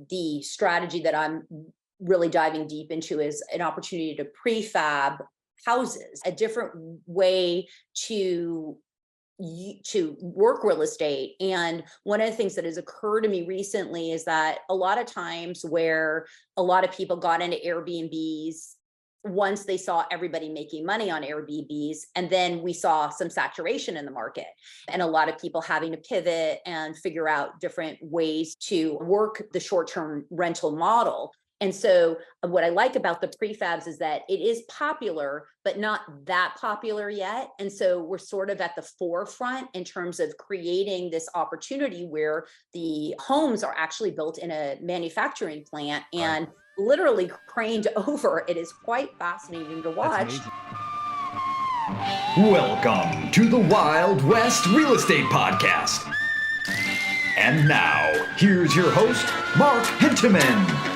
the strategy that I'm really diving deep into is an opportunity to prefab houses, a different way to work real estate. And one of the things that has occurred to me recently is that a lot of times where a lot of people got into Airbnbs once they saw everybody making money on Airbnbs, and then we saw some saturation in the market and a lot of people having to pivot and figure out different ways to work the short-term rental model. And so what I like about the prefabs is that it is popular, but not that popular yet. And so we're sort of at the forefront in terms of creating this opportunity where the homes are actually built in a manufacturing plant and literally craned over. It is quite fascinating to watch. Welcome to the Wild West Real Estate Podcast. And now, here's your host, Mark Hinteman.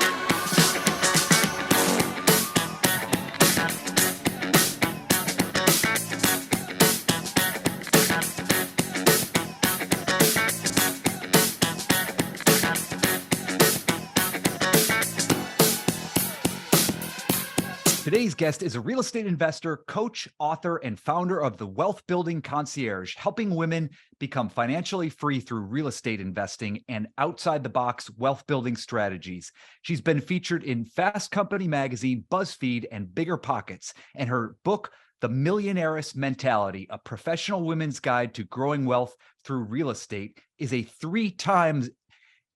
Today's guest is a real estate investor, coach, author, and founder of the Wealth Concierge, helping women become financially free through real estate investing and outside-the-box wealth building strategies. She's been featured in Fast Company magazine, BuzzFeed, and Bigger Pockets. And her book, The Millionaire's Mentality, A Professional Women's Guide to Growing Wealth Through Real Estate, is a 3 times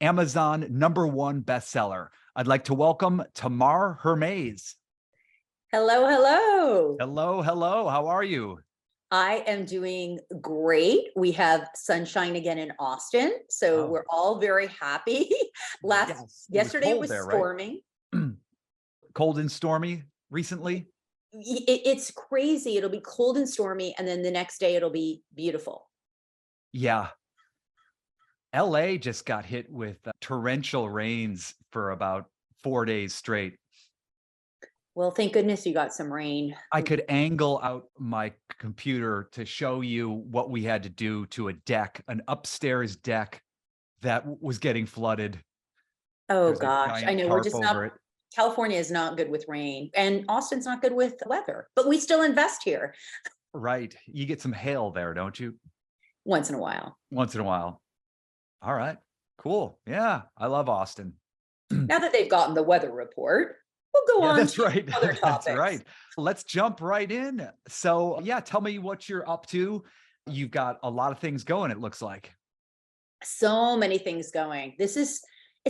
Amazon #1 bestseller. I'd like to welcome Tamar Hermes. Hello, hello. Hello, hello. How are you? I am doing great. We have sunshine again in Austin, so we're all very happy. Yesterday it was storming. Right? Cold and stormy recently? It's crazy. It'll be cold and stormy, and then the next day it'll be beautiful. Yeah. LA just got hit with torrential rains for about 4 days straight. Well, thank goodness you got some rain. I could angle out my computer to show you what we had to do to a deck, an upstairs deck that was getting flooded. Oh There's gosh, I know. We're just not, California is not good with rain, and Austin's not good with weather, but we still invest here. Right. You get some hail there, don't you? Once in a while. Once in a while. All right. Cool. Yeah. I love Austin. Now that they've gotten the weather report, we'll go on. That's right. Other topics. That's right. Let's jump right in. So yeah, tell me what you're up to. You've got a lot of things going, it looks like. So many things going. It's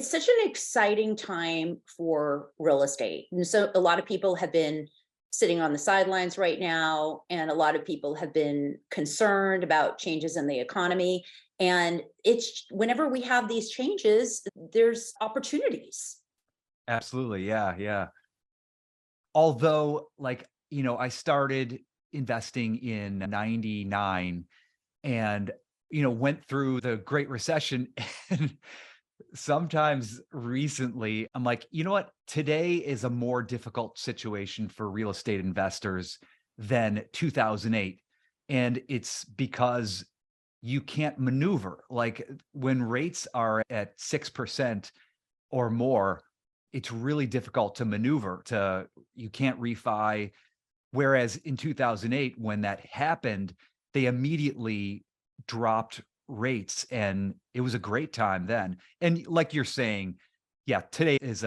such an exciting time for real estate. And so a lot of people have been sitting on the sidelines right now, and a lot of people have been concerned about changes in the economy. And it's whenever we have these changes, there's opportunities. Absolutely. Yeah. Yeah. Although, I started investing in 99 and, went through the Great Recession. And sometimes recently, I'm like, you know what? Today is a more difficult situation for real estate investors than 2008. And it's because you can't maneuver. Like when rates are at 6% or more, it's really difficult to maneuver. You can't refi. Whereas in 2008, when that happened, they immediately dropped rates, and it was a great time then. And like you're saying, yeah, today there's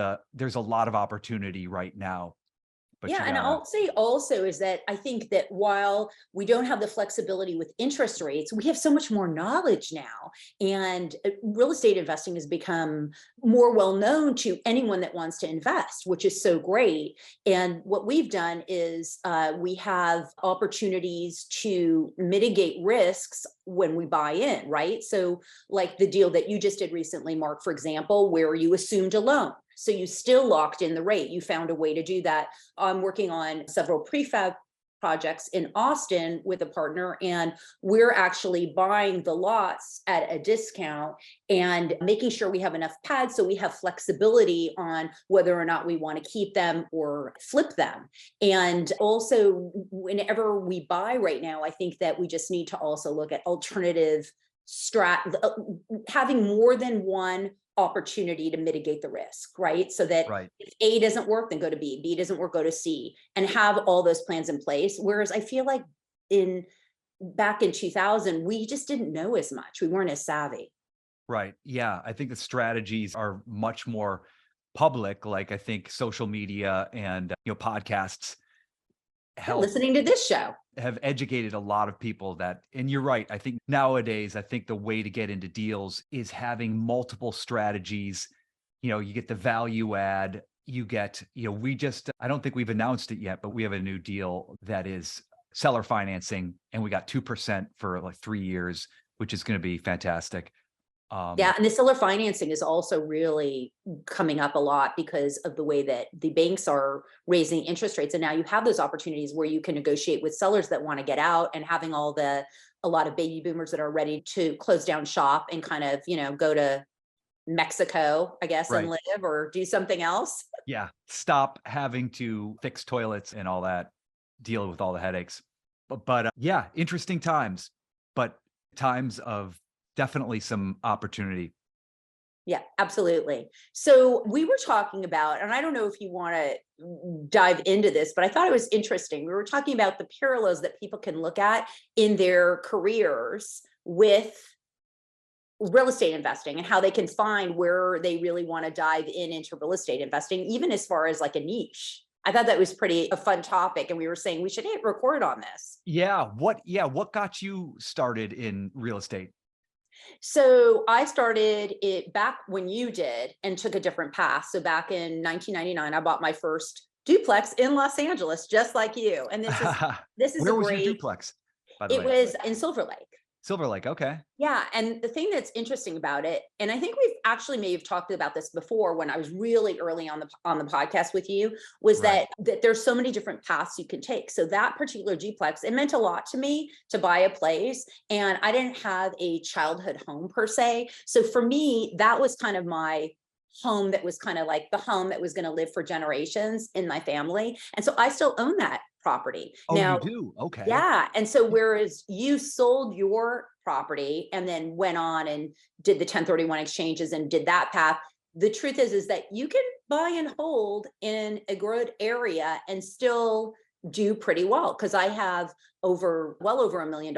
a lot of opportunity right now. But yeah, and I'll say also is that I think that while we don't have the flexibility with interest rates, we have so much more knowledge now. And real estate investing has become more well known to anyone that wants to invest, which is so great. And what we've done is we have opportunities to mitigate risks when we buy in, right? So like the deal that you just did recently, Mark, for example, where you assumed a loan. So you still locked in the rate. You found a way to do that. I'm working on several prefab projects in Austin with a partner, and we're actually buying the lots at a discount and making sure we have enough pads so we have flexibility on whether or not we want to keep them or flip them. And also, whenever we buy right now, I think that we just need to also look at alternative having more than one opportunity to mitigate the risk, right? So that Right. if A doesn't work, then go to B. B doesn't work, go to C, and have all those plans in place. Whereas I feel like back in 2000, we just didn't know as much. We weren't as savvy. Right. Yeah. I think the strategies are much more public. Like I think social media and, podcasts help Listening to this show. have educated a lot of people that, and you're right. I think nowadays, I think the way to get into deals is having multiple strategies. You get the value add, you get, I don't think we've announced it yet, but we have a new deal that is seller financing, and we got 2% for like 3 years, which is going to be fantastic. Yeah, and the seller financing is also really coming up a lot because of the way that the banks are raising interest rates. And now you have those opportunities where you can negotiate with sellers that want to get out, and having a lot of baby boomers that are ready to close down shop and kind of, go to Mexico, I guess, and Right. live or do something else. Yeah. Stop having to fix toilets and all that, deal with all the headaches. But yeah, interesting times, but times of definitely some opportunity. Yeah, absolutely. So we were talking about, and I don't know if you want to dive into this, but I thought it was interesting. We were talking about the parallels that people can look at in their careers with real estate investing, and how they can find where they really want to dive into real estate investing, even as far as like a niche. I thought that was a fun topic, and we were saying we should hit record on this. What got you started in real estate? So I started it back when you did and took a different path. So back in 1999, I bought my first duplex in Los Angeles, just like you. And this is Where a was your great, duplex, by the it way? was in Silver Lake. Silver Lake. Okay. Yeah. And the thing that's interesting about it, and I think we've actually may have talked about this before when I was really early on the podcast with you, was Right. that there's so many different paths you can take. So that particular duplex, it meant a lot to me to buy a place. And I didn't have a childhood home per se. So for me, that was kind of my home, that was kind of like the home that was going to live for generations in my family. And so I still own that property. Oh, Now, you do? Okay. yeah. And so whereas you sold your property and then went on and did the 1031 exchanges and did that path, the truth is that you can buy and hold in a good area and still do pretty well. Because I have well over $1 million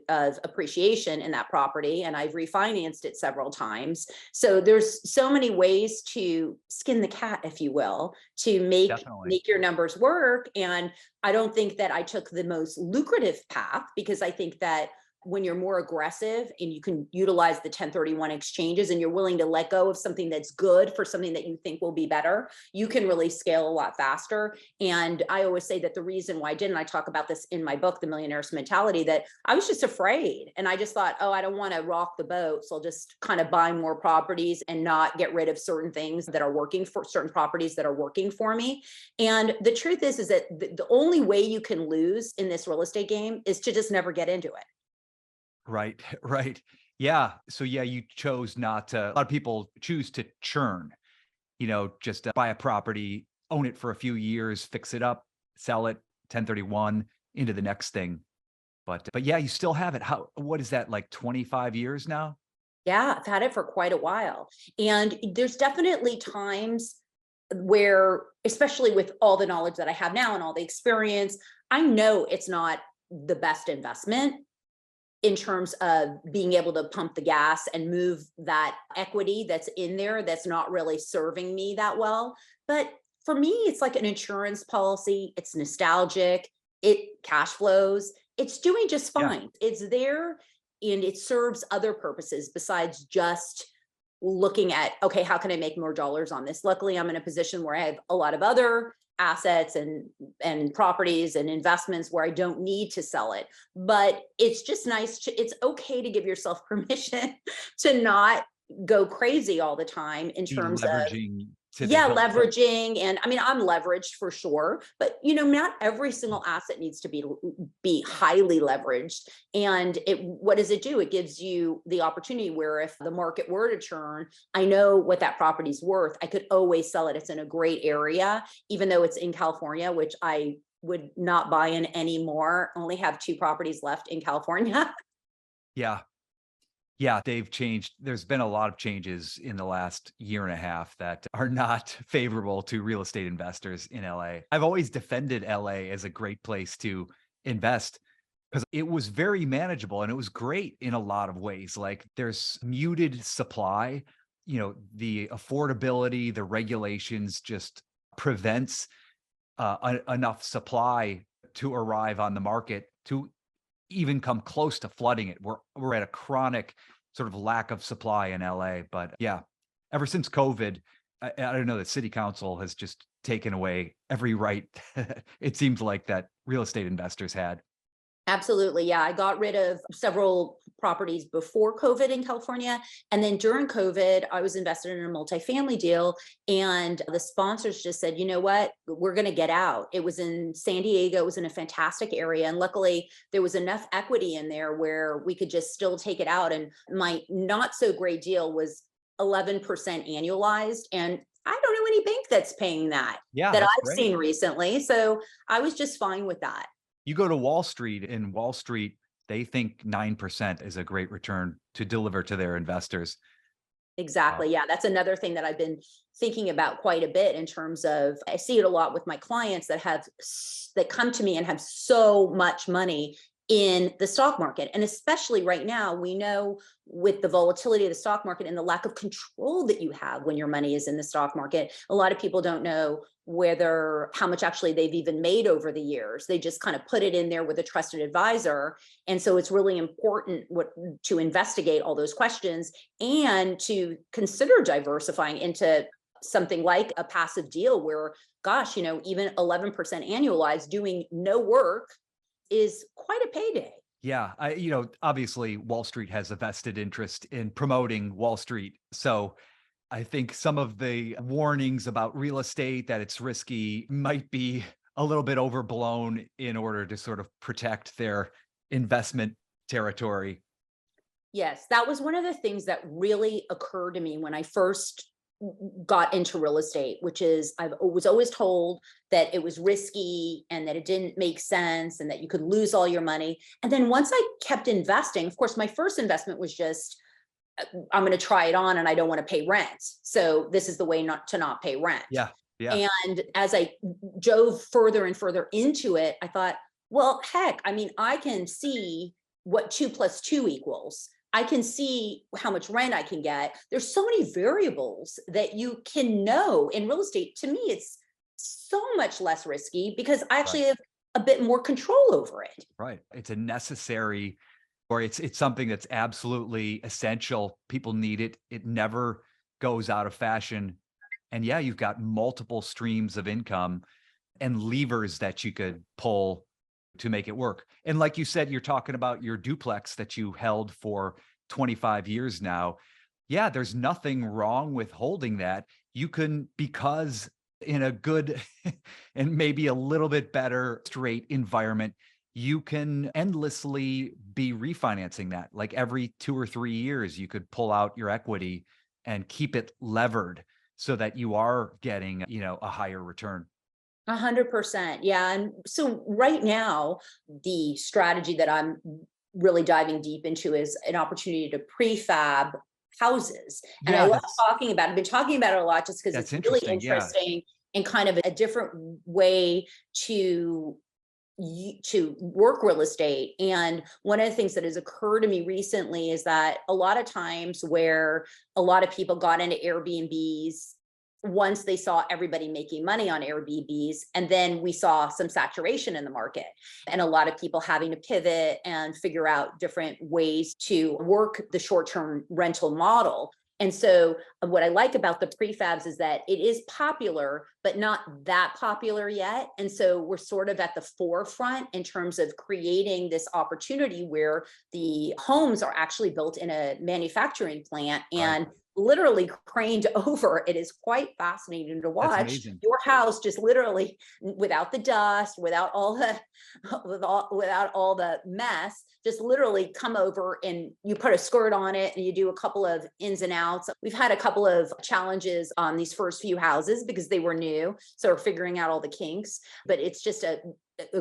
of appreciation in that property, and I've refinanced it several times. So there's so many ways to skin the cat, if you will, to Definitely. make your numbers work. And I don't think that I took the most lucrative path, because I think that when you're more aggressive and you can utilize the 1031 exchanges and you're willing to let go of something that's good for something that you think will be better, you can really scale a lot faster. And I always say that the reason why I talk about this in my book, The Millionaire's Mentality, that I was just afraid. And I just thought, I don't want to rock the boat. So I'll just kind of buy more properties and not get rid of certain things that are working for certain properties that are working for me. And the truth is that the only way you can lose in this real estate game is to just never get into it. Right. Right. Yeah. So yeah, you chose not to. A lot of people choose to churn, just buy a property, own it for a few years, fix it up, sell it, 1031 into the next thing. But yeah, you still have it. What is that, like 25 years now? Yeah, I've had it for quite a while. And there's definitely times where, especially with all the knowledge that I have now and all the experience, I know it's not the best investment in terms of being able to pump the gas and move that equity that's in there that's not really serving me that well. But for me, it's like an insurance policy. It's nostalgic. It cash flows. It's doing just Yeah. fine. It's there, and it serves other purposes besides just looking at, okay, how can I make more dollars on this? Luckily, I'm in a position where I have a lot of other assets and properties and investments where I don't need to sell it. But it's just nice it's okay to give yourself permission to not go crazy all the time in Be terms of leveraging to the yeah, hilt. leveraging. And I mean, I'm leveraged for sure, but not every single asset needs to be highly leveraged. And what does it do? It gives you the opportunity where if the market were to turn, I know what that property's worth. I could always sell it. It's in a great area, even though it's in California, which I would not buy in anymore. Only have 2 properties left in California. Yeah. Yeah, they've changed. There's been a lot of changes in the last year and a half that are not favorable to real estate investors in LA. I've always defended LA as a great place to invest because it was very manageable and it was great in a lot of ways. Like there's muted supply, the affordability, the regulations just prevents enough supply to arrive on the market to even come close to flooding it. We're at a chronic sort of lack of supply in LA. But yeah, ever since COVID, I don't know, the city council has just taken away every right it seems like that real estate investors had. Absolutely. Yeah. I got rid of several properties before COVID in California. And then during COVID, I was invested in a multifamily deal. And the sponsors just said, you know what, we're going to get out. It was in San Diego. It was in a fantastic area. And luckily, there was enough equity in there where we could just still take it out. And my not so great deal was 11% annualized. And I don't know any bank that's paying that Yeah, that that's I've great. seen recently. So I was just fine with that. You go to Wall Street, in Wall Street, they think 9% is a great return to deliver to their investors. Exactly. Yeah. That's another thing that I've been thinking about quite a bit in terms of, I see it a lot with my clients that come to me and have so much money in the stock market. And especially right now, we know with the volatility of the stock market and the lack of control that you have when your money is in the stock market, a lot of people don't know how much actually they've even made over the years. They just kind of put it in there with a trusted advisor. And so it's really important to investigate all those questions and to consider diversifying into something like a passive deal where, gosh, even 11% annualized doing no work is quite a payday. Yeah, obviously Wall Street has a vested interest in promoting Wall Street. So I think some of the warnings about real estate that it's risky might be a little bit overblown in order to sort of protect their investment territory. Yes, that was one of the things that really occurred to me when I first got into real estate, which is I was always told that it was risky and that it didn't make sense and that you could lose all your money. And then once I kept investing, of course, my first investment was just, I'm going to try it on and I don't want to pay rent. So this is the way not to pay rent. Yeah. Yeah. And as I dove further and further into it, I thought, well, heck, I mean, I can see what 2 + 2 equals. I can see how much rent I can get. There's so many variables that you can know in real estate. To me, it's so much less risky because I actually Right. have a bit more control over it. Right. It's a necessary, or it's something that's absolutely essential. People need it. It never goes out of fashion. And yeah, you've got multiple streams of income and levers that you could pull to make it work. And like you said, you're talking about your duplex that you held for 25 years now. Yeah, there's nothing wrong with holding that. You can, because in a good and maybe a little bit better straight environment, you can endlessly be refinancing that. Like every 2 or 3 years, you could pull out your equity and keep it levered so that you are getting, a higher return. 100%. Yeah. And so right now, the strategy that I'm really diving deep into is an opportunity to prefab houses. And I Yeah, love talking about it. I've been talking about it a lot just because that's it's really interesting. Yeah. interesting and kind of a different way to work real estate. And one of the things that has occurred to me recently is that a lot of times where a lot of people got into Airbnbs once they saw everybody making money on Airbnbs, and then we saw some saturation in the market and a lot of people having to pivot and figure out different ways to work the short-term rental model. And so what I like about the prefabs is that it is popular, but not that popular yet. And so we're sort of at the forefront in terms of creating this opportunity where the homes are actually built in a manufacturing plant and literally craned over. It is quite fascinating to That's watch amazing. your house just literally without the dust, without all the without all the mess, just literally come over and you put a skirt on it and you do a couple of ins and outs. We've had a couple of challenges on these first few houses because they were new. So we're figuring out all the kinks, but it's just a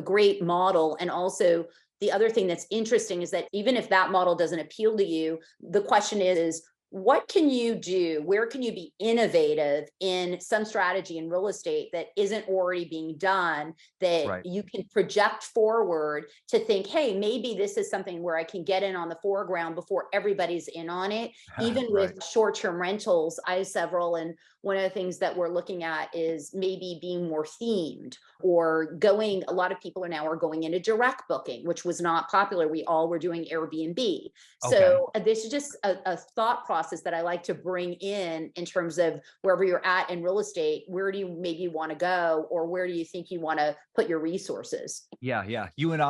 great model. And also the other thing that's interesting is that even if that model doesn't appeal to you, the question is, what can you do? Where can you be innovative in some strategy in real estate that isn't already being done, that Right. you can project forward to think, hey, maybe this is something where I can get in on the foreground before everybody's in on it. Even Right. with short-term rentals, I have several, and one of the things that we're looking at is maybe being more themed, or going, a lot of people are going into direct booking, which was not popular. We all were doing Airbnb. Okay. So this is just a thought process that I like to bring in terms of wherever you're at in real estate, where do you maybe want to go, or where do you think you want to put your resources? Yeah. Yeah. You and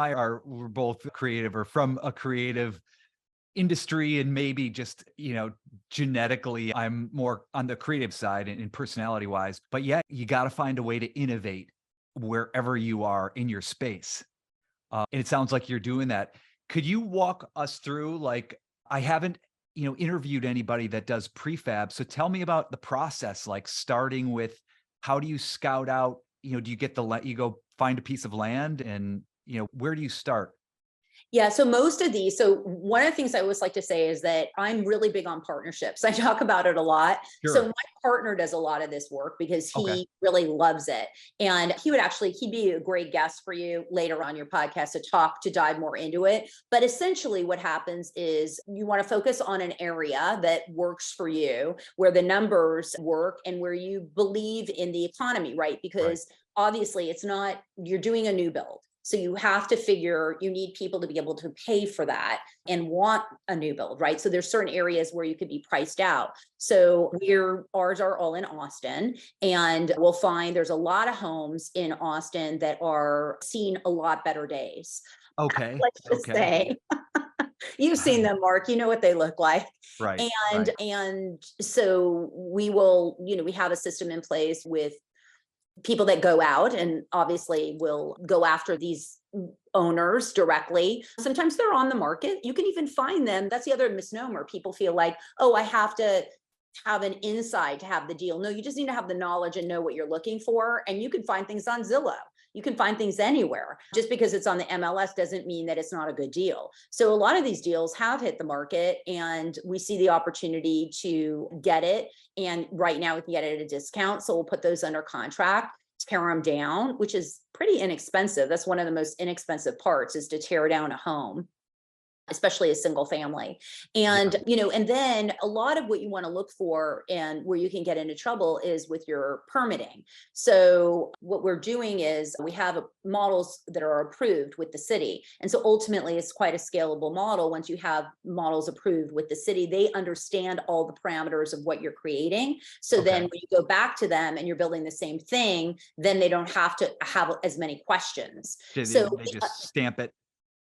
we're both creative, or from a creative industry, and maybe just, genetically, I'm more on the creative side and personality wise. But yeah, you got to find a way to innovate wherever you are in your space. And it sounds like you're doing that. Could you walk us through, like, I haven't, interviewed anybody that does prefab. So tell me about the process, like starting with, how do you scout out, do you get you go find a piece of land, and, where do you start? Yeah, so most of these, so one of the things I always like to say is that I'm really big on partnerships. I talk about it a lot. So Sure. my partner does a lot of this work because Okay. he really loves it. And he'd be a great guest for you later on your podcast to dive more into it. But essentially what happens is you want to focus on an area that works for you, where the numbers work and where you believe in the economy, right? Right. Because obviously it's not, you're doing a new build. So you have to figure, you need people to be able to pay for that and want a new build, right? So there's certain areas where you could be priced out. So ours are all in Austin, and we'll find there's a lot of homes in Austin that are seeing a lot better days. Okay. Let's just Okay. say you've seen them, Mark, you know what they look like. Right. And Right. and so we will, we have a system in place with people that go out and obviously will go after these owners directly. Sometimes they're on the market. You can even find them. That's the other misnomer. People feel like, oh, I have to have an inside to have the deal. No, you just need to have the knowledge and know what you're looking for. And you can find things on Zillow. You can find things anywhere. Just because it's on the MLS doesn't mean that it's not a good deal. So a lot of these deals have hit the market, and we see the opportunity to get it. And right now we can get it at a discount. So we'll put those under contract, tear them down, which is pretty inexpensive. That's one of the most inexpensive parts, is to tear down a home, especially a single family. And, Yeah. and then a lot of what you want to look for and where you can get into trouble is with your permitting. So what we're doing is we have models that are approved with the city. And so ultimately it's quite a scalable model. Once you have models approved with the city, they understand all the parameters of what you're creating. So then Okay. when you go back to them and you're building the same thing, then they don't have to have as many questions. So They just stamp it,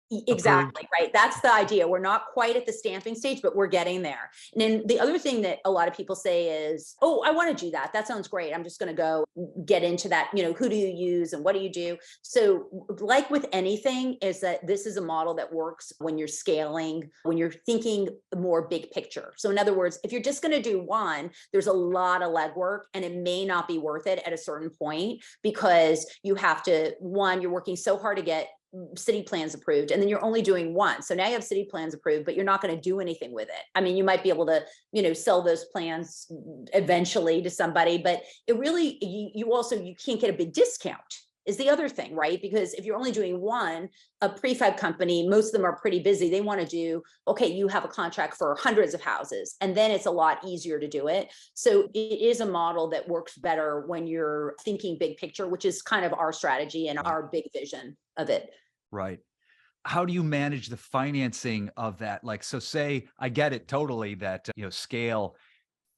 approved. exactly, right. That's the idea. We're not quite at the stamping stage, but we're getting there. And then the other thing that a lot of people say is, oh, I want to do that. That sounds great. I'm just going to go get into that. Who do you use and what do you do? So like with anything, is that this is a model that works when you're scaling, when you're thinking more big picture. So in other words, if you're just going to do one, there's a lot of legwork, and it may not be worth it at a certain point, because you have to, you're working so hard to get city plans approved, and then you're only doing one. So now you have city plans approved, but you're not going to do anything with it. I mean, you might be able to, sell those plans eventually to somebody, but it really, you can't get a big discount is the other thing, right? Because if you're only doing one, a prefab company, most of them are pretty busy. They want to do, okay, you have a contract for hundreds of houses, and then it's a lot easier to do it. So it is a model that works better when you're thinking big picture, which is kind of our strategy and Right. our big vision of it. Right. How do you manage the financing of that? Like, so say, I get it totally that, scale,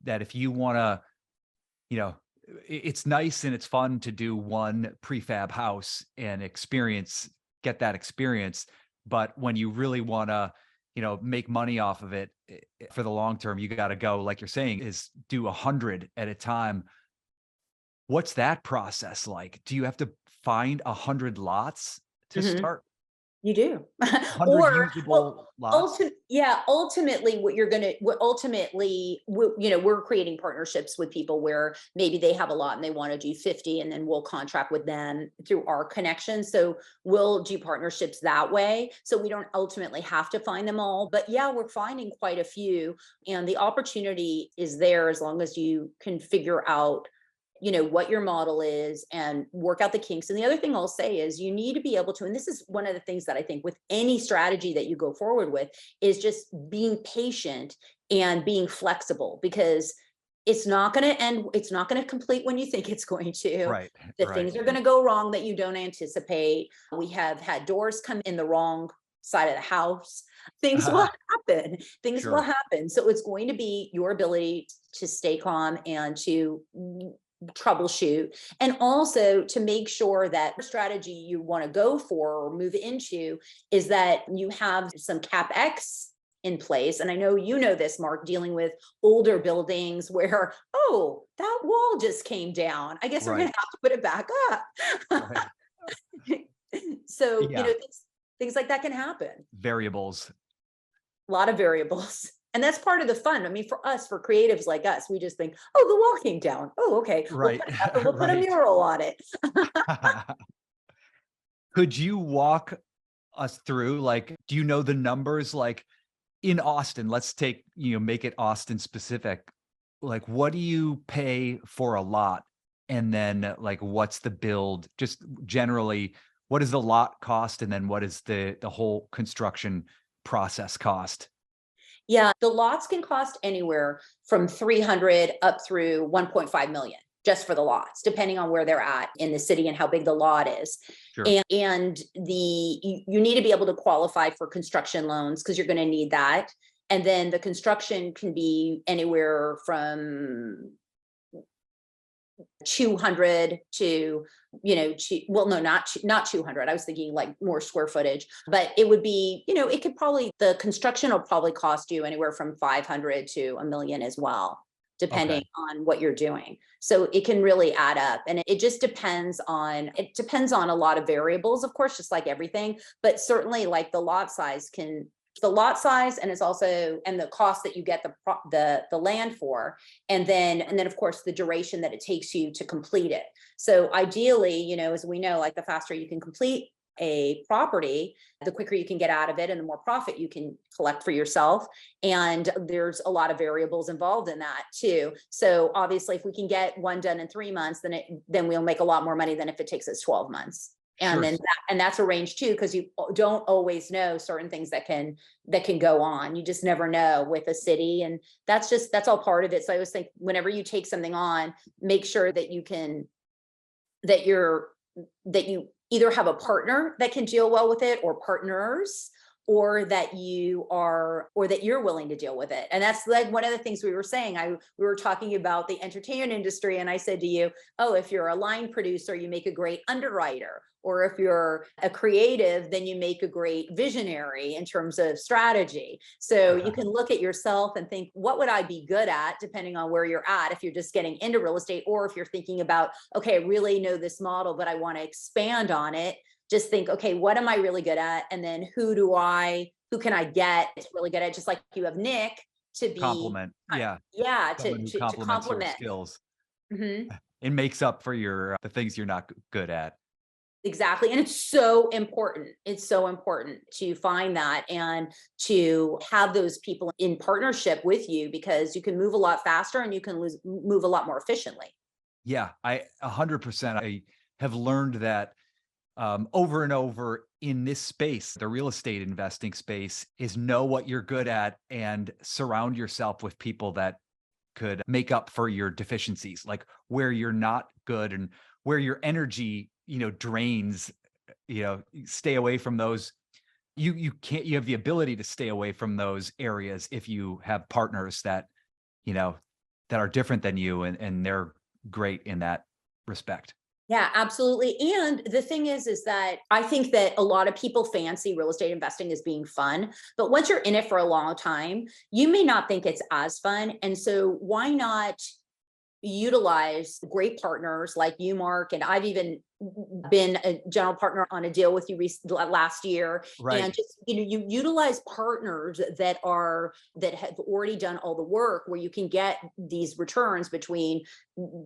that if you want to, it's nice and it's fun to do one prefab house and get that experience. But when you really want to, make money off of it for the long term, you got to go, like you're saying, is do 100 at a time. What's that process like? Do you have to find 100 lots to Mhm. start? You do. 100 Or usable lots? ultimately we're creating partnerships with people where maybe they have a lot and they want to do 50, and then we'll contract with them through our connection. So we'll do partnerships that way. So we don't ultimately have to find them all. But yeah, we're finding quite a few, and the opportunity is there as long as you can figure out what your model is and work out the kinks. And the other thing I'll say is you need to be able to, and this is one of the things that I think with any strategy that you go forward with, is just being patient and being flexible, because it's not going to end, it's not going to complete when you think it's going to. Right, The right. things are going to go wrong that you don't anticipate. We have had doors come in the wrong side of the house. Things will happen. Things will Sure. happen. So it's going to be your ability to stay calm and to troubleshoot, and also to make sure that the strategy you want to go for or move into is that you have some capex in place. And I know this, Mark, dealing with older buildings where, oh, that wall just came down, I guess we're Right, going to have to put it back up. right. So Yeah, things like that can happen. variables. A lot of variables. And that's part of the fun. I mean, for us, for creatives like us, we just think, oh, the wall came down. Oh, okay. We'll Right, put it up and we'll put a right. mural on it. Could you walk us through, like, do you know the numbers, like in Austin? Let's take, make it Austin specific. Like, what do you pay for a lot? And then, like, what's the build? Just generally, what does the lot cost? And then what is the whole construction process cost? Yeah, the lots can cost anywhere from 300 up through 1.5 million just for the lots, depending on where they're at in the city and how big the lot is. Sure. And you need to be able to qualify for construction loans because you're going to need that. And then the construction can be anywhere from 200 to, well, no, not 200. I was thinking like more square footage, but it would be, the construction will probably cost you anywhere from 500 to a million as well, depending Okay. on what you're doing. So it can really add up, and it just depends on a lot of variables, of course, just like everything, but certainly like the lot size, and it's also, and the cost that you get the land for, and then of course the duration that it takes you to complete it. So ideally, as we know, like the faster you can complete a property, the quicker you can get out of it and the more profit you can collect for yourself. And there's a lot of variables involved in that too. So obviously if we can get one done in 3 months, then we'll make a lot more money than if it takes us 12 months. And Sure. then that's a range too, because you don't always know certain things that can go on. You just never know with a city, and that's all part of it. So I always think whenever you take something on, make sure that you either have a partner that can deal well with it, or partners, or that you're willing to deal with it. And that's like one of the things we were saying. We were talking about the entertainment industry, and I said to you, oh, if you're a line producer, you make a great underwriter. Or if you're a creative, then you make a great visionary in terms of strategy. So you can look at yourself and think, what would I be good at, depending on where you're at, if you're just getting into real estate, or if you're thinking about, okay, I really know this model, but I want to expand on it. Just think, okay, what am I really good at? And then who can I get that's really good at, just like you have Nick to be Compliment. Yeah. Someone who to complements your complement. skills. Mhm. It makes up for the things you're not good at. Exactly. And it's so important. It's so important to find that and to have those people in partnership with you, because you can move a lot faster and you can move a lot more efficiently. Yeah, 100%. I have learned that over and over in this space, the real estate investing space, is know what you're good at and surround yourself with people that could make up for your deficiencies, like where you're not good and where your energy, drains, stay away from those. You have the ability to stay away from those areas if you have partners that, that are different than you, and they're great in that respect. Yeah, absolutely. And the thing is that I think that a lot of people fancy real estate investing as being fun, but once you're in it for a long time, you may not think it's as fun. And so why not utilize great partners like you, Mark? And I've even been a general partner on a deal with you last year. Right. And just, you utilize partners that have already done all the work, where you can get these returns between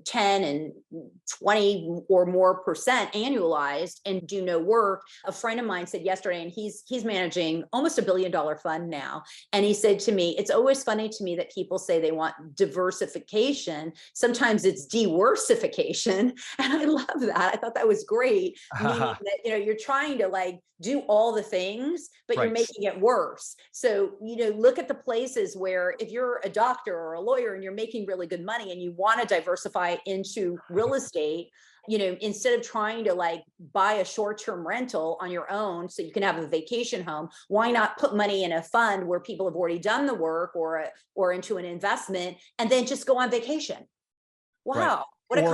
10 and 20 or more percent annualized and do no work. A friend of mine said yesterday, and he's managing almost $1 billion fund now. And he said to me, it's always funny to me that people say they want diversification. Sometimes it's diversification. And I love that. I thought that was great. Meaning that, you're trying to like do all the things, but you're Right. making it worse. So, look at the places where if you're a doctor or a lawyer and you're making really good money and you want to diversify into real estate, instead of trying to like buy a short-term rental on your own so you can have a vacation home, why not put money in a fund where people have already done the work, or into an investment, and then just go on vacation? Wow. Right. What a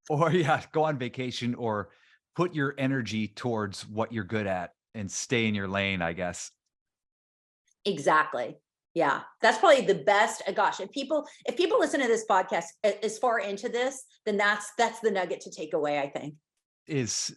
Or concept. go on vacation, or put your energy towards what you're good at and stay in your lane, I guess. Exactly. Yeah, that's probably the best. Gosh, if people listen to this podcast as far into this, then that's the nugget to take away, I think. Is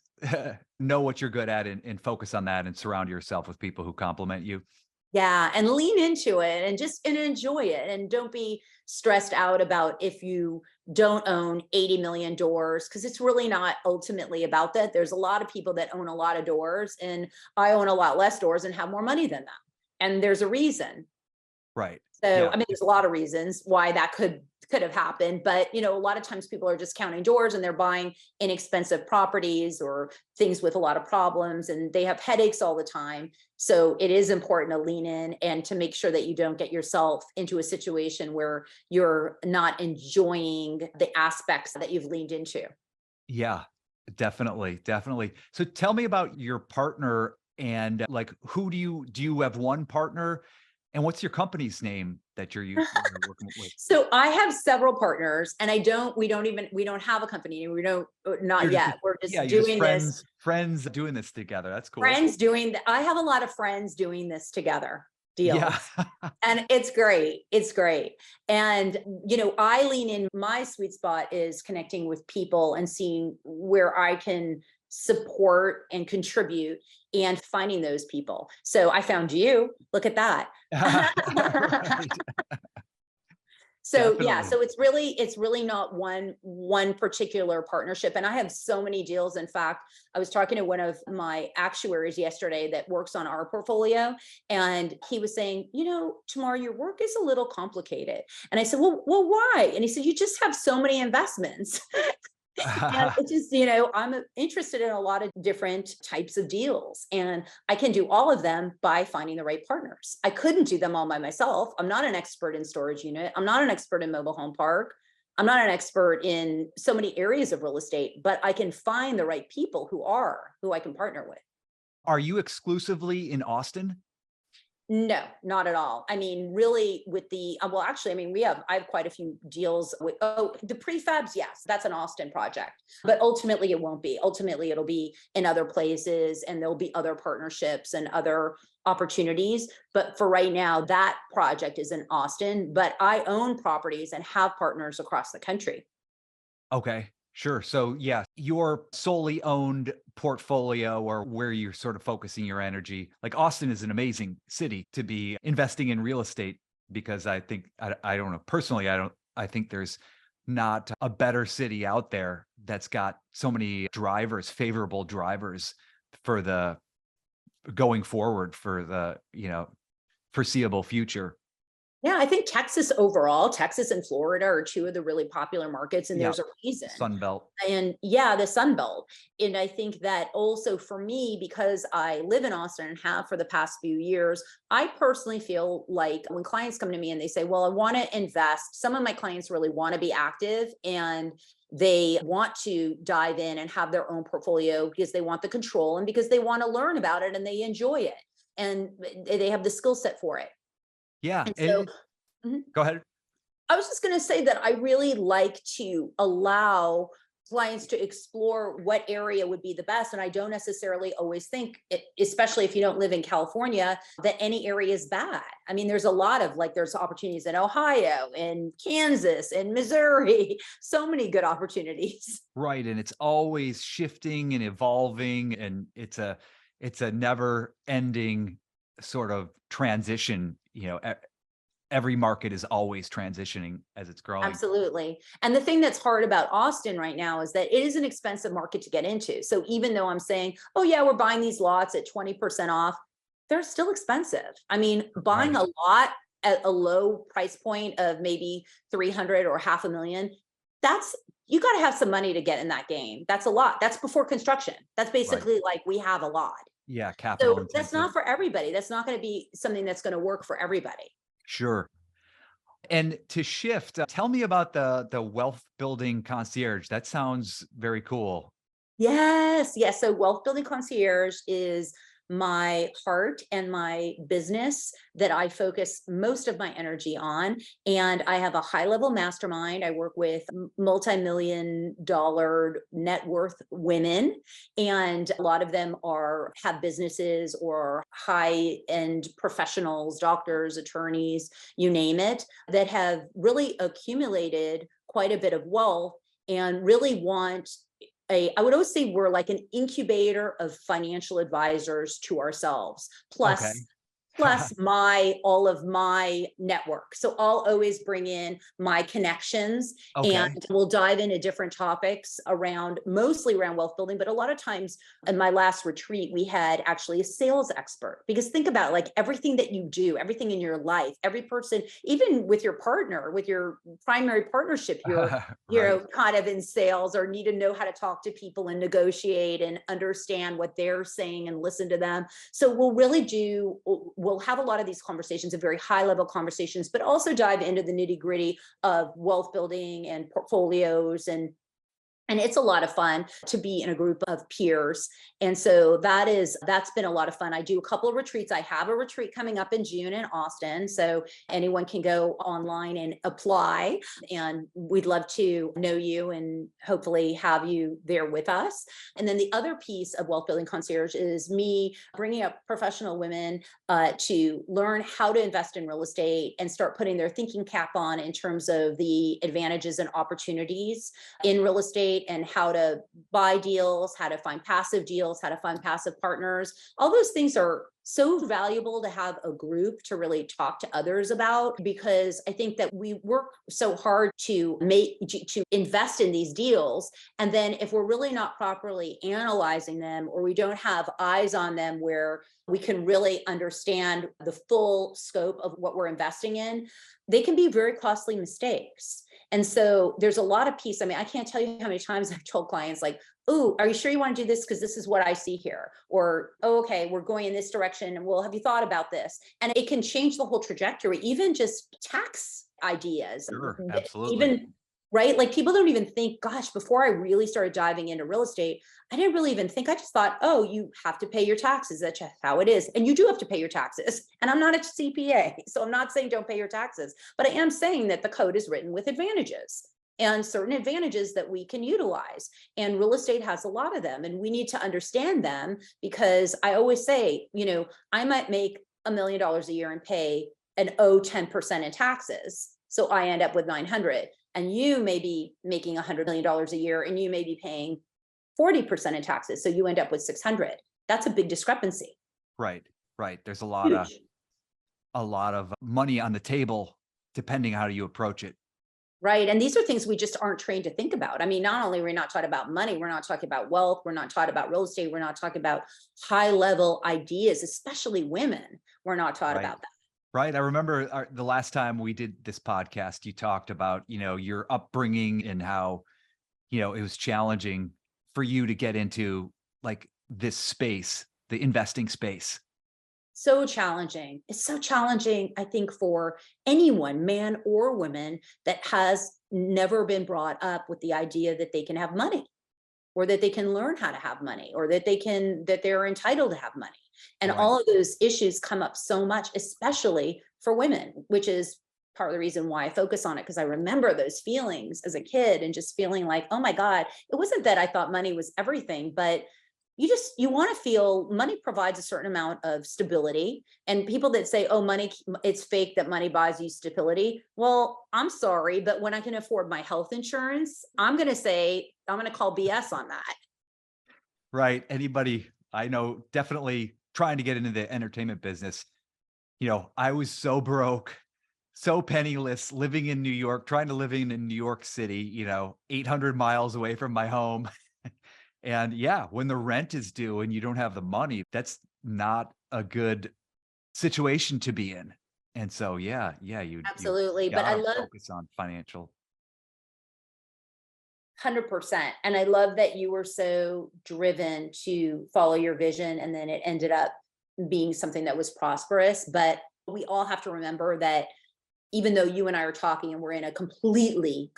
know what you're good at and focus on that, and surround yourself with people who compliment you. Yeah, and lean into it and enjoy it, and don't be stressed out about if you don't own 80 million doors, because it's really not ultimately about that. There's a lot of people that own a lot of doors, and I own a lot less doors and have more money than them. And there's a reason. Right. So, Yeah. I mean, there's a lot of reasons why that could have happened, but a lot of times people are just counting doors and they're buying inexpensive properties or things with a lot of problems, and they have headaches all the time. So it is important to lean in and to make sure that you don't get yourself into a situation where you're not enjoying the aspects that you've leaned into. Yeah, definitely. Definitely. So tell me about your partner, and like, who do you have one partner, and what's your company's name that you're working with? So I have several partners, and we don't have a company. We don't, not You're just, yet. We're just yeah, you're just doing this. friends doing this together. That's cool. I have a lot of friends doing this together deals. Yeah. And it's great. It's great. And, I lean in, my sweet spot is connecting with people and seeing where I can support and contribute and finding those people. So I found you. Look at that. Right. So yeah, Definitely. so it's really not one particular partnership. And I have so many deals. In fact, I was talking to one of my actuaries yesterday that works on our portfolio, and he was saying, Tamar, your work is a little complicated. And I said, well, why? And he said, you just have so many investments. And it's just, I'm interested in a lot of different types of deals, and I can do all of them by finding the right partners. I couldn't do them all by myself. I'm not an expert in storage unit. I'm not an expert in mobile home park. I'm not an expert in so many areas of real estate, but I can find the right people who I can partner with. Are you exclusively in Austin? No, not at all. I mean, really, with the well, actually, I mean, I have quite a few deals with the prefabs. Yes, that's an Austin project, but ultimately it won't be. Ultimately, it'll be in other places, and there'll be other partnerships and other opportunities. But for right now, that project is in Austin, but I own properties and have partners across the country. Okay, sure. So yeah, your solely owned portfolio, or where you're sort of focusing your energy. Like, Austin is an amazing city to be investing in real estate, because I think, I don't know, personally, I think there's not a better city out there that's got so many favorable drivers for the going forward, for the, foreseeable future. Yeah, I think Texas overall, Texas and Florida are two of the really popular markets, and Yeah. there's a reason. Sun Belt. And yeah, the Sun Belt. And I think that also for me, because I live in Austin and have for the past few years, I personally feel like when clients come to me and they say, well, I want to invest, some of my clients really want to be active, and they want to dive in and have their own portfolio because they want the control, and because they want to learn about it and they enjoy it, and they have the skill set for it. Yeah. And so, Mhm. Go ahead. I was just going to say that I really like to allow clients to explore what area would be the best. And I don't necessarily always think, especially if you don't live in California, that any area is bad. I mean, there's a lot of there's opportunities in Ohio and Kansas and Missouri, so many good opportunities. Right. And it's always shifting and evolving, and it's a never ending sort of transition. Every market is always transitioning as it's growing. Absolutely. And the thing that's hard about Austin right now is that it is an expensive market to get into. So even though I'm saying, oh yeah, we're buying these lots at 20% off, they're still expensive. I mean, buying a lot at a low price point of maybe 300 or $500,000, you got to have some money to get in that game. That's a lot. That's before construction. That's basically like we have a lot. Yeah, capital So that's not for everybody. That's not going to be something that's going to work for everybody. Sure. And to shift, tell me about the wealth building concierge. That sounds very cool. Yes. Yes. So Wealth Building Concierge is my heart and my business that I focus most of my energy on. And I have a high level mastermind. I work with multi-million-dollar net worth women. And a lot of them have businesses or high end professionals, doctors, attorneys, you name it, that have really accumulated quite a bit of wealth and really want I would always say we're like an incubator of financial advisors to ourselves, plus all of my network. So I'll always bring in my connections and we'll dive into different topics mostly around wealth building. But a lot of times in my last retreat, we had actually a sales expert, because think about everything that you do, everything in your life, every person, even with your partner, with your primary partnership, you're kind of in sales or need to know how to talk to people and negotiate and understand what they're saying and listen to them. So we'll have a lot of these conversations, very high level conversations, but also dive into the nitty gritty of wealth building and portfolios. And it's a lot of fun to be in a group of peers. And so that's been a lot of fun. I do a couple of retreats. I have a retreat coming up in June in Austin. So anyone can go online and apply. And we'd love to know you and hopefully have you there with us. And then the other piece of Wealth Building Concierge is me bringing up professional women to learn how to invest in real estate and start putting their thinking cap on in terms of the advantages and opportunities in real estate, and how to buy deals, how to find passive deals, how to find passive partners. All those things are so valuable to have a group to really talk to others about, because I think that we work so hard to invest in these deals. And then if we're really not properly analyzing them, or we don't have eyes on them where we can really understand the full scope of what we're investing in, they can be very costly mistakes. And so there's a lot of peace. I mean, I can't tell you how many times I've told clients oh, are you sure you want to do this? Because this is what I see here. Or, oh, okay, we're going in this direction. And well, have you thought about this? And it can change the whole trajectory, even just tax ideas. Sure, absolutely. Even, right? People don't even think, gosh, before I really started diving into real estate, I didn't really even think. I just thought, oh, you have to pay your taxes. That's just how it is. And you do have to pay your taxes. And I'm not a CPA, so I'm not saying don't pay your taxes, but I am saying that the code is written with advantages and certain advantages that we can utilize. And real estate has a lot of them, and we need to understand them, because I always say, I might make $1 million a year and pay 10% in taxes. So I end up with 900. And you may be making $100 million a year and you may be paying 40% in taxes. So you end up with 600. That's a big discrepancy. Right. There's a lot of money on the table, depending how you approach it. Right. And these are things we just aren't trained to think about. I mean, not only are we not taught about money, we're not talking about wealth, we're not taught about real estate, we're not talking about high level ideas, especially women. We're not taught about that. Right. I remember the last time we did this podcast, you talked about, your upbringing and how, it was challenging for you to get into this space, the investing space. So challenging. It's so challenging, I think, for anyone, man or woman, that has never been brought up with the idea that they can have money, or that they can learn how to have money, or that they're entitled to have money. And all of those issues come up so much, especially for women, which is part of the reason why I focus on it, because I remember those feelings as a kid and just feeling like, oh my God, it wasn't that I thought money was everything, but you want to feel money provides a certain amount of stability. And people that say, oh, money, it's fake that money buys you stability. Well, I'm sorry, but when I can afford my health insurance, I'm going to call BS on that. Right. Anybody I know definitely trying to get into the entertainment business. I was so broke, so penniless, living in New York, trying to live in New York City, 800 miles away from my home. And yeah, when the rent is due and you don't have the money, that's not a good situation to be in. And so, you Absolutely. But I gotta love focus on financial. 100%. And I love that you were so driven to follow your vision. And then it ended up being something that was prosperous. But we all have to remember that even though you and I are talking and we're in a completely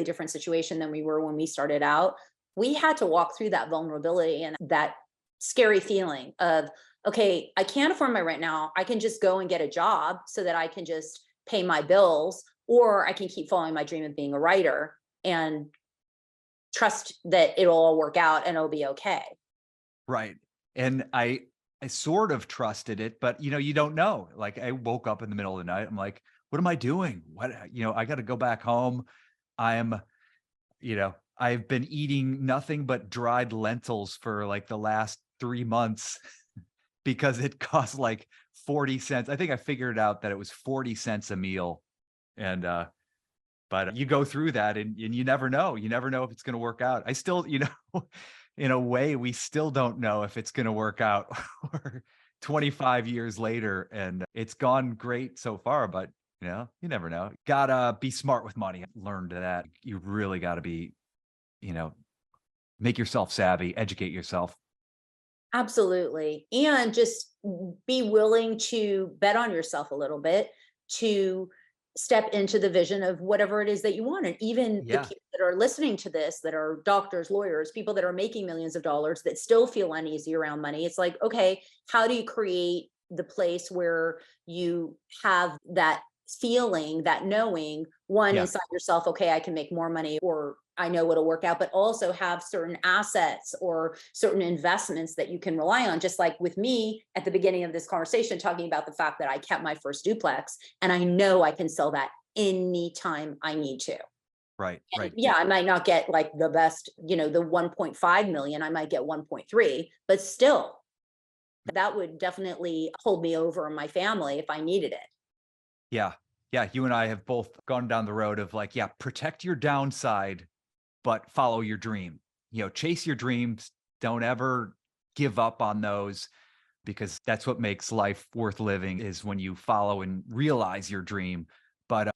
different situation than we were when we started out, we had to walk through that vulnerability and that scary feeling of, okay, I can't afford my rent now. I can just go and get a job so that I can just pay my bills, or I can keep following my dream of being a writer and trust that it'll all work out and it'll be okay. Right. And I sort of trusted it, but you don't know. Like I woke up in the middle of the night. I'm like, what am I doing? I got to go back home. I'm, I've been eating nothing but dried lentils for like the last 3 months because it costs like 40 cents. I think I figured out that it was 40 cents a meal. And, but you go through that and you never know. You never know if it's going to work out. I still, in a way, we still don't know if it's going to work out or 25 years later. And it's gone great so far, but you never know. Gotta be smart with money. I learned that you really got to be, make yourself savvy, educate yourself. Absolutely. And just be willing to bet on yourself a little bit to step into the vision of whatever it is that you want. And even the Yeah. people that are listening to this, that are doctors, lawyers, people that are making millions of dollars that still feel uneasy around money. It's like, okay, how do you create the place where you have that feeling, that knowing, one Yeah. inside yourself, okay, I can make more money, or I know it'll work out, but also have certain assets or certain investments that you can rely on. Just like with me at the beginning of this conversation, talking about the fact that I kept my first duplex and I know I can sell that anytime I need to. Right. And Right. yeah, I might not get like the best, the 1.5 million, I might get 1.3, but still, that would definitely hold me over my family if I needed it. Yeah. Yeah. You and I have both gone down the road of like, yeah, protect your downside, but follow your dream. Chase your dreams. Don't ever give up on those, because that's what makes life worth living, is when you follow and realize your dream. But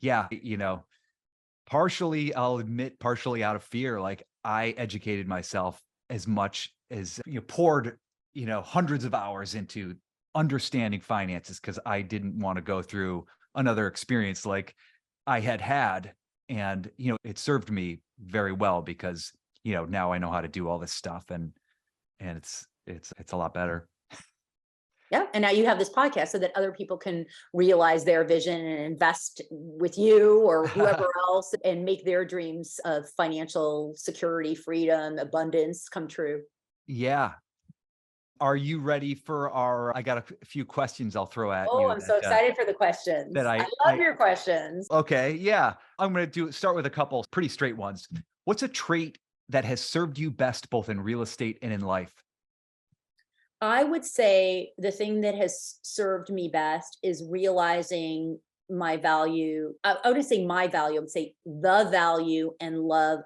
partially, I'll admit, partially out of fear, like I educated myself as much as, poured, hundreds of hours into understanding finances, because I didn't want to go through another experience like I had. And, it served me very well because, now I know how to do all this stuff, and it's a lot better. Yeah. And now you have this podcast so that other people can realize their vision and invest with you or whoever else and make their dreams of financial security, freedom, abundance come true. Yeah. Are you ready for I got a few questions I'll throw at Oh, you I'm so excited for the questions. that I love your questions. okay. Yeah. I'm going to start with a couple pretty straight ones. What's a trait that has served you best, both in real estate and in life? I would say the thing that has served me best is realizing my value. I wouldn't say my value, I would say the value and love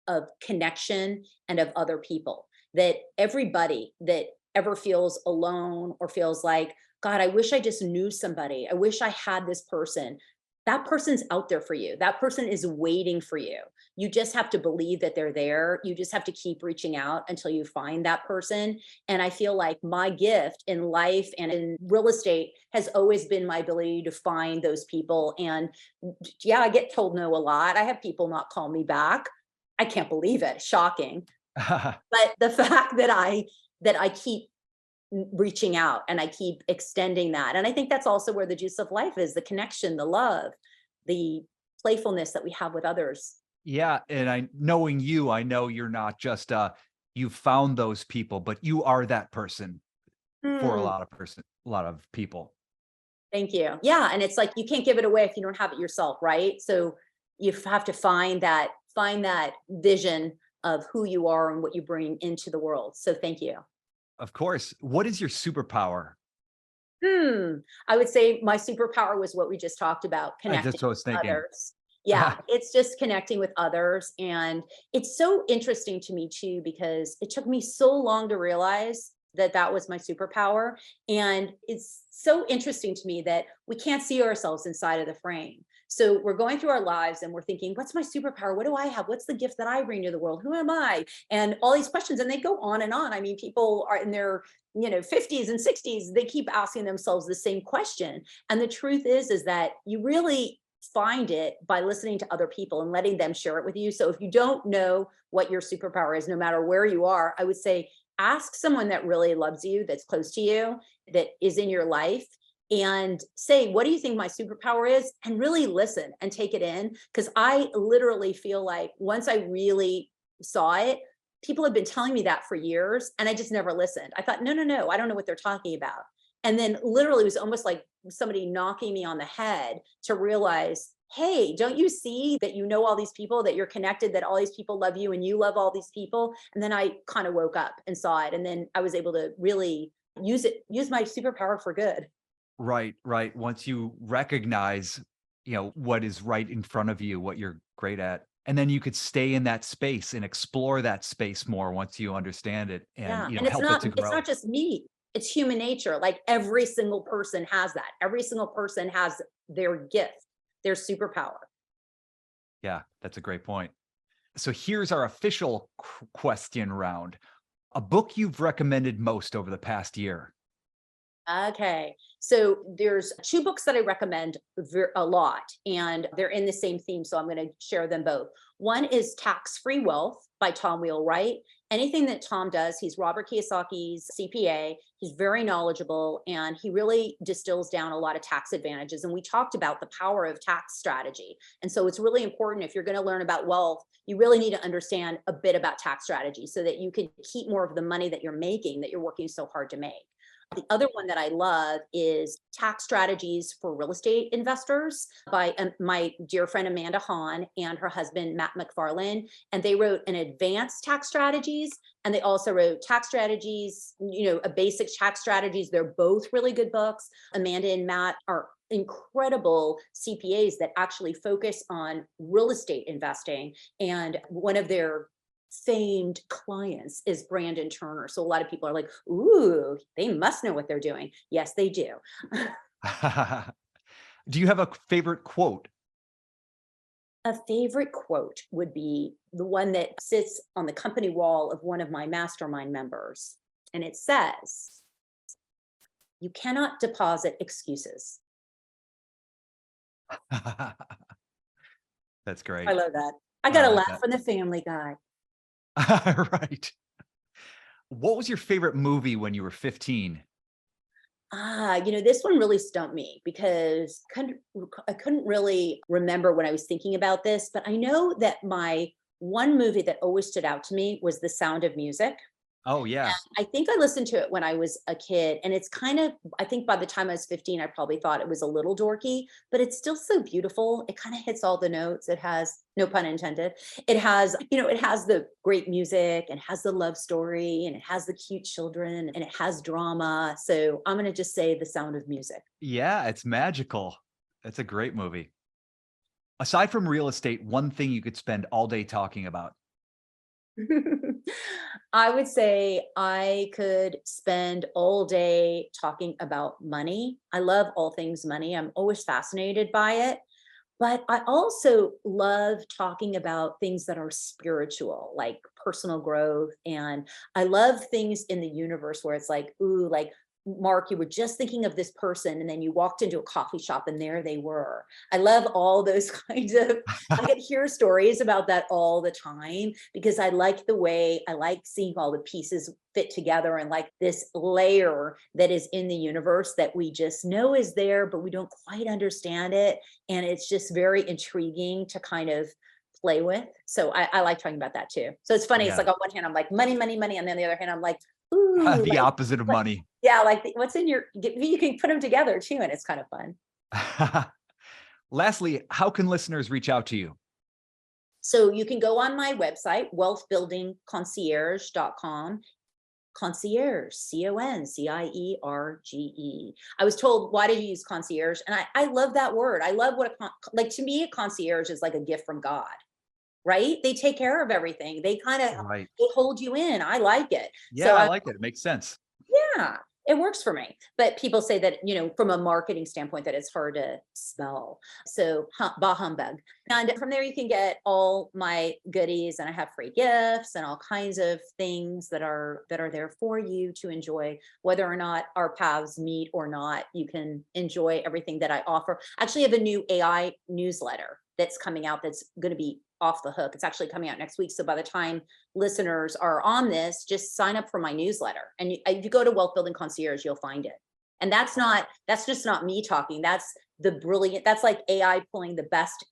of connection and of other people. That everybody that ever feels alone or feels like, God, I wish I just knew somebody. I wish I had this person. That person's out there for you. That person is waiting for you. You just have to believe that they're there. You just have to keep reaching out until you find that person. And I feel like my gift in life and in real estate has always been my ability to find those people. And yeah, I get told no a lot. I have people not call me back. I can't believe it. Shocking. But the fact that I keep reaching out and I keep extending that. And I think that's also where the juice of life is, the connection, the love, the playfulness that we have with others. Yeah. And knowing you, I know you're not just, you found those people, but you are that person for Hmm. a lot of people. Thank you. Yeah, and it's like you can't give it away if you don't have it yourself, right? So you have to find that vision of who you are and what you bring into the world. So thank you. Of course. What is your superpower? Hmm. I would say my superpower was what we just talked about, connecting That's what I was with thinking. others. Yeah, it's just connecting with others. And it's so interesting to me too, because it took me so long to realize that that was my superpower. And it's so interesting to me that we can't see ourselves inside of the frame. So we're going through our lives and we're thinking, what's my superpower? What do I have? What's the gift that I bring to the world? Who am I? And all these questions, and they go on and on. I mean, people are in their 50s and 60s, they keep asking themselves the same question. And the truth is that you really find it by listening to other people and letting them share it with you. So if you don't know what your superpower is, no matter where you are, I would say ask someone that really loves you, that's close to you, that is in your life, and say, what do you think my superpower is? And really listen and take it in. Because I literally feel like once I really saw it, people have been telling me that for years, and I just never listened. I thought, no, no, no, I don't know what they're talking about. And then literally it was almost like somebody knocking me on the head to realize, hey, don't you see that you know all these people, that you're connected, that all these people love you and you love all these people? And then I kind of woke up and saw it. And then I was able to really use my superpower for good. Right, right. Once you recognize, what is right in front of you, what you're great at, and then you could stay in that space and explore that space more once you understand it and, Yeah. And help it to it's not grow. just me. It's human nature. Like every single person has that. Every single person has their gift, their superpower. Yeah, that's a great point. So here's our official question round. A book you've recommended most over the past year. Okay. So there's two books that I recommend a lot, and they're in the same theme. So I'm going to share them both. One is Tax Free Wealth by Tom Wheelwright. Anything that Tom does, he's Robert Kiyosaki's CPA. He's very knowledgeable, and he really distills down a lot of tax advantages. And we talked about the power of tax strategy. And so it's really important, if you're going to learn about wealth, you really need to understand a bit about tax strategy so that you can keep more of the money that you're making, that you're working so hard to make. The other one that I love is Tax Strategies for Real Estate Investors by my dear friend Amanda Hahn and her husband Matt McFarlane. And they wrote an advanced tax strategies, and they also wrote tax strategies, a basic tax strategies. They're both really good books. Amanda and Matt are incredible CPAs that actually focus on real estate investing. And one of their famed clients is Brandon Turner. So a lot of people are like, ooh, they must know what they're doing. Yes, they do. Do you have a favorite quote? A favorite quote would be the one that sits on the company wall of one of my mastermind members. And it says, you cannot deposit excuses. That's great. I love that. I I got a like laugh that. from the Family Guy. Right. What was your favorite movie when you were 15? This one really stumped me because I couldn't really remember when I was thinking about this, but I know that my one movie that always stood out to me was The Sound of Music. Oh, yeah. I think I listened to it when I was a kid, and it's kind of, I think by the time I was 15, I probably thought it was a little dorky, but it's still so beautiful. It kind of hits all the notes. It has, no pun intended. It has, it has the great music, and has the love story, and it has the cute children, and it has drama. So I'm going to just say The Sound of Music. Yeah, it's magical. It's a great movie. Aside from real estate, one thing you could spend all day talking about. I would say I could spend all day talking about money. I love all things money. I'm always fascinated by it. But I also love talking about things that are spiritual, like personal growth. And I love things in the universe where it's like, ooh, like Mark, you were just thinking of this person, and then you walked into a coffee shop and there they were. I love all those kinds of, I could hear stories about that all the time, because I like the way, I like seeing all the pieces fit together, and like this layer that is in the universe that we just know is there, but we don't quite understand it. And it's just very intriguing to kind of play with. So I like talking about that too. So it's funny. It's Yeah. like on one hand, I'm like money, money, money. And then on the other hand, I'm like, ooh, The opposite of money. yeah, like what's in your, you can put them together too. And it's kind of fun. Lastly, how can listeners reach out to you? So you can go on my website, wealthbuildingconcierge.com. Concierge, Concierge. I was told, why did you use concierge? And I love that word. I love what like, to me, a concierge is like a gift from God, right? They take care of everything. They kind of, Right. they hold you in. I like it. Yeah, So I like it. It makes sense. yeah, it works for me. But people say that, from a marketing standpoint, that it's hard to spell. So bah humbug. And from there, you can get all my goodies, and I have free gifts and all kinds of things that are there for you to enjoy, whether or not our paths meet or not. You can enjoy everything that I offer. I actually have a new AI newsletter that's coming out that's going to be off the hook. It's actually coming out next week. So by the time listeners are on this, just sign up for my newsletter. And if you go to Wealth Building Concierge, you'll find it. And that's just not me talking. That's that's like AI pulling the best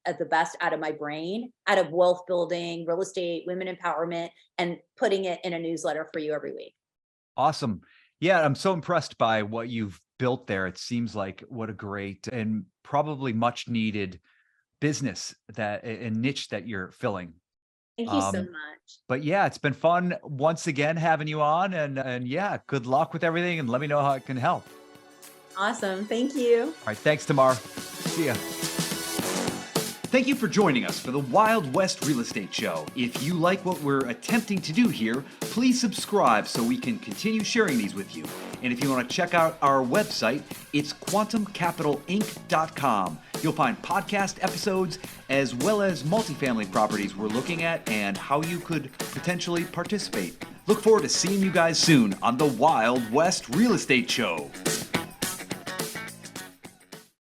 out of my brain, out of wealth building, real estate, women empowerment, and putting it in a newsletter for you every week. Awesome. Yeah, I'm so impressed by what you've built there. It seems like what a great and probably much needed business that a niche that you're filling. Thank you so much. But yeah, it's been fun once again having you on, and yeah, good luck with everything, and let me know how it can help. Awesome. Thank you. All right. Thanks, Tamar. See ya. Thank you for joining us for the Wild West Real Estate Show. If you like what we're attempting to do here, please subscribe so we can continue sharing these with you. And if you want to check out our website, it's quantumcapitalinc.com. You'll find podcast episodes as well as multifamily properties we're looking at and how you could potentially participate. Look forward to seeing you guys soon on the Wild West Real Estate Show.